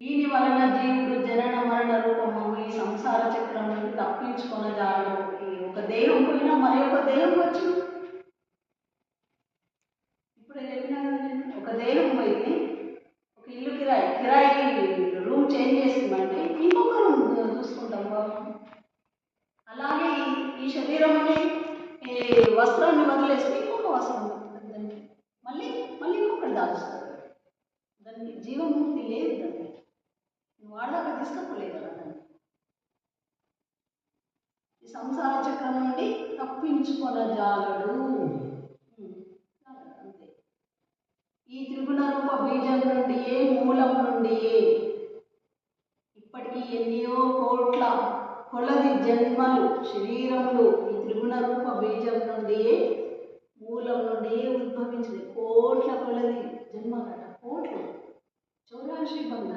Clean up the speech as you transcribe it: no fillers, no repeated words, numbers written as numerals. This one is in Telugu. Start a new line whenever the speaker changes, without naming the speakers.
దీని వలన జీవుడు జనన మరణ రూపము ఈ సంసార చక్రం నుండి తప్పించుకొనజాలడు. ఒక దేహం పోయినా మరి ఒక దేహం వచ్చు. ఇప్పుడే చెప్పినా కదా నేను, ఒక దేహం పోయింది, ఒక ఇల్లు కిరాయి రూమ్ చేంజ్ చేసిందంటే ఇంకొక రూమ్ చూసుకుంటాం బాబు. అలాగే ఈ శరీరంని ఈ వస్త్రాన్ని వదిలేస్తే ఇంకొక వస్త్రం దానికి మళ్ళీ మళ్ళీ ఇంకొకటి దాచుతుంది. దానికి జీవముక్తి లేదు. దాన్ని నువ్వు వాడదాకా తీసుకపోలేదు కదా. దాన్ని ఈ సంసార చక్రం నుండి తప్పించుకొనజాలడు. అంతే. ఈ త్రిగుణ రూప బీజం నుండియే, మూలం నుండియే ఇప్పటికీ ఎన్నో కోట్ల కొలది జన్మలు శరీరములు ఈ త్రిగుణ రూప బీజం నుండియే, మూలం నుండియే ఉద్భవించింది. కోట్ల కొలది జన్మలట, కోట్లు 84 బంధం.